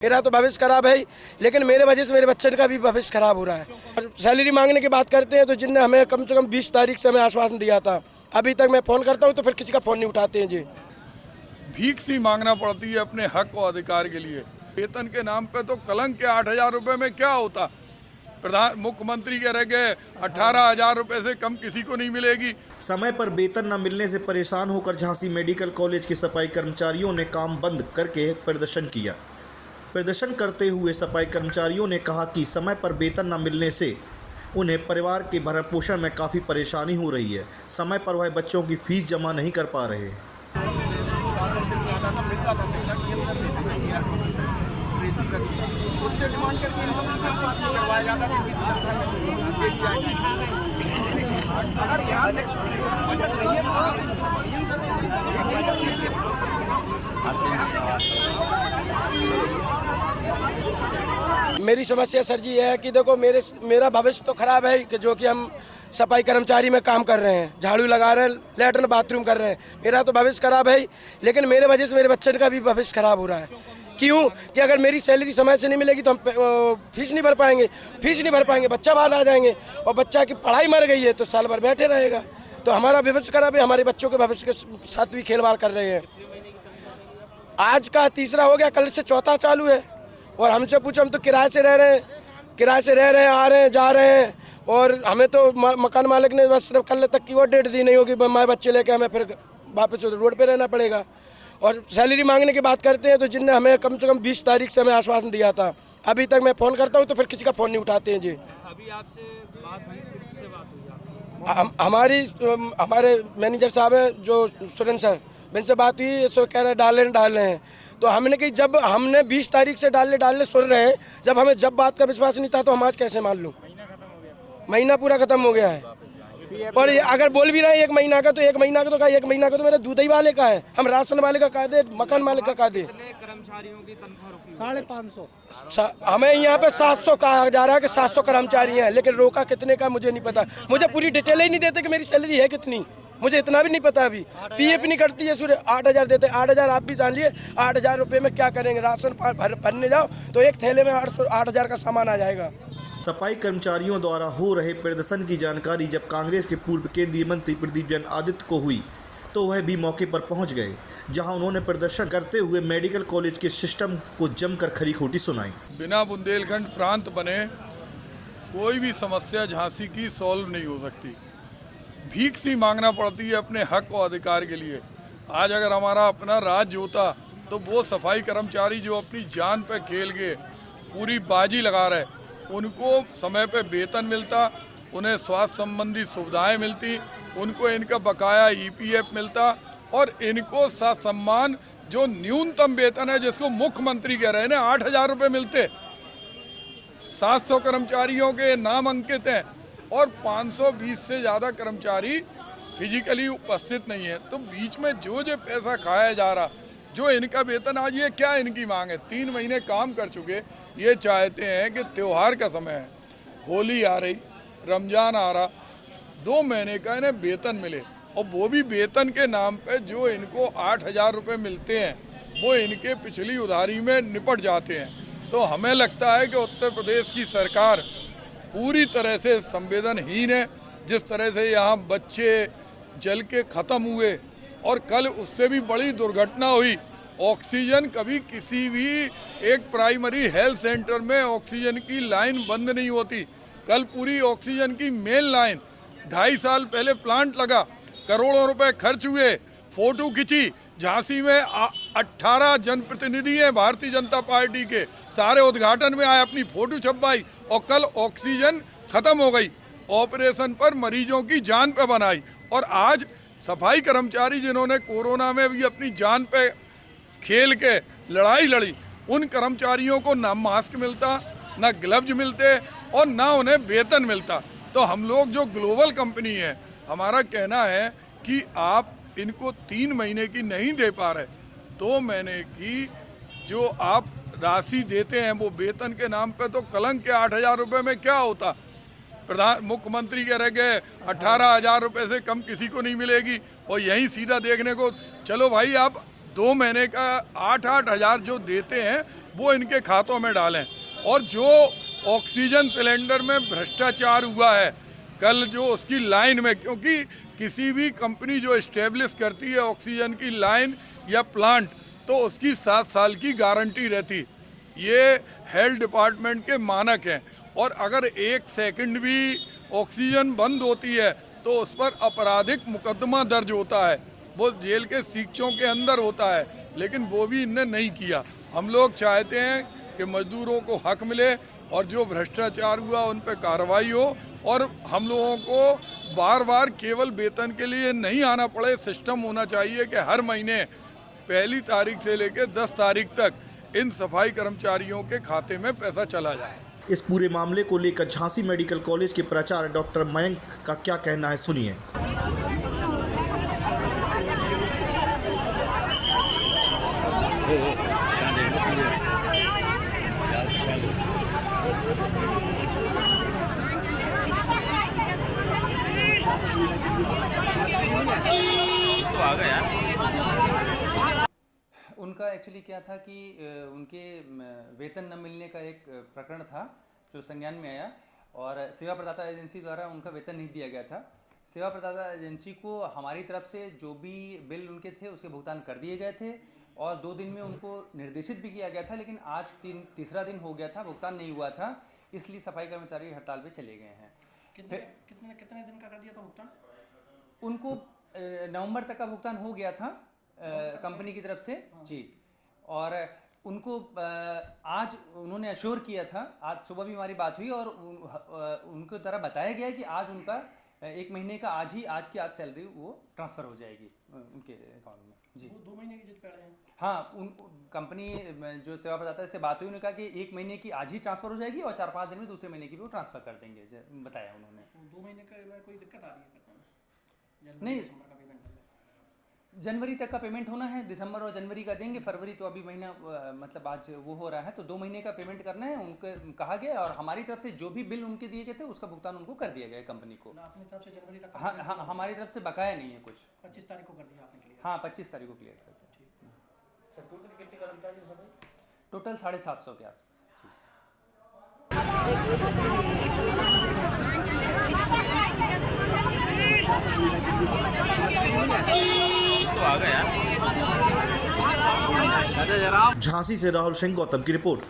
मेरा तो भविष्य खराब है, लेकिन मेरे वजह से मेरे बच्चन का भी भविष्य खराब हो रहा है। और सैलरी मांगने की बात करते हैं तो जिनने हमें कम से कम 20 तारीख से हमें आश्वासन दिया था, अभी तक मैं फ़ोन करता हूं तो फिर किसी का फ़ोन नहीं उठाते हैं जी। भीख सी मांगना पड़ती है अपने हक और अधिकार के लिए। वेतन के नाम पे तो कलंक के 8,000 रुपये में क्या होता। मुख्यमंत्री कह रहे गए 18,000 रुपये से कम किसी को नहीं मिलेगी। समय पर वेतन न मिलने से परेशान होकर झांसी मेडिकल कॉलेज के सफाई कर्मचारियों ने काम बंद करके प्रदर्शन किया। प्रदर्शन करते हुए सफाई कर्मचारियों ने कहा कि समय पर वेतन न मिलने से उन्हें परिवार के भरण पोषण में काफ़ी परेशानी हो रही है। समय पर वह बच्चों की फीस जमा नहीं कर पा रहे। मेरी समस्या सर जी है कि देखो मेरा भविष्य तो खराब है कि जो कि हम सफाई कर्मचारी में काम कर रहे हैं, झाड़ू लगा रहे हैं, लैट्रिन बाथरूम कर रहे हैं। मेरा तो भविष्य खराब है, लेकिन मेरे वजह से मेरे बच्चन का भी भविष्य खराब हो रहा है। क्यों कि अगर मेरी सैलरी समय से नहीं मिलेगी तो हम फीस नहीं भर पाएंगे, बच्चा बाहर आ जाएंगे और बच्चा की पढ़ाई मर गई है तो साल भर बैठे रहेगा। तो हमारा भविष्य खराब है, हमारे बच्चों के भविष्य के साथ भी खेलवाड़ कर रहे हैं। आज का तीसरा हो गया, कल से चौथा चालू है और हमसे पूछो, हम तो किराए से रह रहे हैं, आ रहे हैं, जा रहे हैं और हमें तो मकान मालिक ने बस सिर्फ कल तक की वो डेट दी नहीं होगी, माए बच्चे लेके हमें फिर वापस रोड पे रहना पड़ेगा। और सैलरी मांगने की बात करते हैं तो जिनने हमें कम से कम 20 तारीख से हमें आश्वासन दिया था, अभी तक मैं फ़ोन करता हूं तो फिर किसी का फ़ोन नहीं उठाते हैं जी। अभी आपसे बात हुई, किससे बात हुई? हमारे मैनेजर साहब हैं जो सुरेंद्र सर, इनसे बात हुई, सो कह रहे डाल रहे हैं। तो हमने कि जब हमने 20 तारीख से डालने सुन रहे हैं, जब हमें जब बात का विश्वास नहीं था तो हम आज कैसे मान लूँ। महीना पूरा खत्म हो गया है और अगर बोल भी रहे हैं 1 महीना का, तो 1 महीना का तो 1 महीना का तो मेरे दूध ही वाले का है, हम राशन वाले का कहा दे, मकान मालिक का कहा दे। कर्मचारियों की तनख्वाह रुकी? 550। हमें यहाँ पे 700 कहा जा रहा है कि 700 कर्मचारी हैं, लेकिन रोका कितने का मुझे नहीं पता। मुझे पूरी डिटेल ही नहीं देते कि मेरी सैलरी है कितनी, मुझे इतना भी नहीं पता। अभी पीएफ नहीं कटती है, सूर्य 8,000 देते, 8,000 आप भी जान लिए। 8,000 रुपये में क्या करेंगे, राशन भरने जाओ तो एक थैले में 8,000 का सामान आ जाएगा। सफाई कर्मचारियों द्वारा हो रहे प्रदर्शन की जानकारी जब कांग्रेस के पूर्व केंद्रीय मंत्री प्रदीप जैन आदित्य को हुई तो वह भी मौके पर पहुंच गए, जहां उन्होंने प्रदर्शन करते हुए मेडिकल कॉलेज के सिस्टम को जमकर खरी खोटी सुनाई। बिना बुंदेलखंड प्रांत बने कोई भी समस्या झांसी की सॉल्व नहीं हो सकती। भीख सी मांगना पड़ती है अपने हक और अधिकार के लिए। आज अगर हमारा अपना राज्य होता तो वो सफाई कर्मचारी जो अपनी जान पे खेल के पूरी बाजी लगा रहे, उनको समय पे वेतन मिलता, उन्हें स्वास्थ्य संबंधी सुविधाएं मिलती, उनको इनका बकाया ईपीएफ मिलता और इनको सम्मान जो न्यूनतम वेतन है जिसको मुख्यमंत्री कह रहे हैं ना 8,000 रुपये मिलते। 700 कर्मचारियों के नाम अंकित हैं और 520 से ज़्यादा कर्मचारी फिजिकली उपस्थित नहीं है। तो बीच में जो पैसा खाया जा रहा, जो इनका वेतन, आज ये क्या इनकी मांग है। 3 महीने काम कर चुके, ये चाहते हैं कि त्यौहार का समय है, होली आ रही, रमजान आ रहा, 2 महीने का इन्हें वेतन मिले और वो भी वेतन के नाम पे जो इनको 8,000 रुपये मिलते हैं वो इनके पिछली उधारी में निपट जाते हैं। तो हमें लगता है कि उत्तर प्रदेश की सरकार पूरी तरह से संवेदनहीन है। जिस तरह से यहाँ बच्चे जल के ख़त्म हुए और कल उससे भी बड़ी दुर्घटना हुई। ऑक्सीजन कभी किसी भी एक प्राइमरी हेल्थ सेंटर में ऑक्सीजन की लाइन बंद नहीं होती। कल पूरी ऑक्सीजन की मेन लाइन 2.5 साल पहले प्लांट लगा, करोड़ों रुपए खर्च हुए, फोटो खिंची। झांसी में 18 जनप्रतिनिधि हैं भारतीय जनता पार्टी के, सारे उद्घाटन में आए, अपनी फोटो छपवाई और कल ऑक्सीजन खत्म हो गई। ऑपरेशन पर मरीजों की जान पे बनाई और आज सफाई कर्मचारी जिन्होंने कोरोना में भी अपनी जान पे खेल के लड़ाई लड़ी, उन कर्मचारियों को ना मास्क मिलता, ना ग्लव्स मिलते और ना उन्हें वेतन मिलता। तो हम लोग जो ग्लोबल कंपनी है, हमारा कहना है कि आप इनको 3 महीने की नहीं दे पा रहे, 2 महीने की जो आप राशि देते हैं वो वेतन के नाम पे तो कलंक के 8,000 रुपये में क्या होता। मुख्यमंत्री कह रहे गए 18,000 रुपये से कम किसी को नहीं मिलेगी और यहीं सीधा देखने को, चलो भाई आप 2 महीने का 8-8 हज़ार जो देते हैं वो इनके खातों में डालें। और जो ऑक्सीजन सिलेंडर में भ्रष्टाचार हुआ है कल जो उसकी लाइन में, क्योंकि किसी भी कंपनी जो इस्टेब्लिश करती है ऑक्सीजन की लाइन या प्लांट तो उसकी 7 साल की गारंटी रहती। ये हेल्थ डिपार्टमेंट के मानक हैं और अगर 1 सेकंड भी ऑक्सीजन बंद होती है तो उस पर आपराधिक मुकदमा दर्ज होता है, वो जेल के सीखों के अंदर होता है, लेकिन वो भी इनने नहीं किया। हम लोग चाहते हैं कि मजदूरों को हक मिले और जो भ्रष्टाचार हुआ उन पर कार्रवाई हो और हम लोगों को बार बार केवल वेतन के लिए नहीं आना पड़े। सिस्टम होना चाहिए कि हर महीने 1 तारीख से लेकर 10 तारीख तक इन सफाई कर्मचारियों के खाते में पैसा चला जाए। इस पूरे मामले को लेकर झांसी मेडिकल कॉलेज के प्राचार्य डॉक्टर मयंक का क्या कहना है, सुनिए। उनका एक्चुअली क्या था कि उनके वेतन न मिलने का एक प्रकरण था जो संज्ञान में आया और सेवा प्रदाता एजेंसी द्वारा उनका वेतन नहीं दिया गया था। सेवा प्रदाता एजेंसी को हमारी तरफ से जो भी बिल उनके थे उसके भुगतान कर दिए गए थे और 2 दिन में उनको निर्देशित भी किया गया था, लेकिन आज तीसरा दिन हो गया था, भुगतान नहीं हुआ था, इसलिए सफाई कर्मचारी हड़ताल पे चले गए हैं। कितने दिन का कर दिया था भुगतान? उनको नवंबर तक का भुगतान हो गया था कंपनी की तरफ से जी, और उनको आज उन्होंने अश्योर किया था, आज सुबह भी हमारी बात हुई और उनको द्वारा बताया गया कि आज उनका 1 महीने का आज की सैलरी वो ट्रांसफ़र हो जाएगी उनके अकाउंट में जी। 2 महीने की जिद पे रहे हैं। हाँ, उन कंपनी जो सेवा प्रदाता से बात हुई उन्होंने कहा कि 1 महीने की आज ही ट्रांसफ़र हो जाएगी और 4-5 दिन में दूसरे महीने की भी वो ट्रांसफ़र कर देंगे, बताया उन्होंने। 2 महीने का में कोई दिक्कत आ रही है? नहीं, जनवरी तक का पेमेंट होना है, दिसंबर और जनवरी का देंगे, फरवरी तो अभी महीना मतलब आज वो हो रहा है, तो 2 महीने का पेमेंट करना है उनको कहा गया और हमारी तरफ से जो भी बिल उनके दिए गए थे उसका भुगतान उनको कर दिया गया कंपनी को। अपनी तरफ से जनवरी तक? हाँ हाँ, हमारी तरफ से बकाया नहीं है कुछ। 25 तारीख को कर दिया आपने क्लियर? हाँ, 25 तारीख को क्लियर कर दिया। टोटल कितने कर्मचारी हैं? टोटल 750 के आसपास झांसी से राहुल सिंह, गौतम की रिपोर्ट।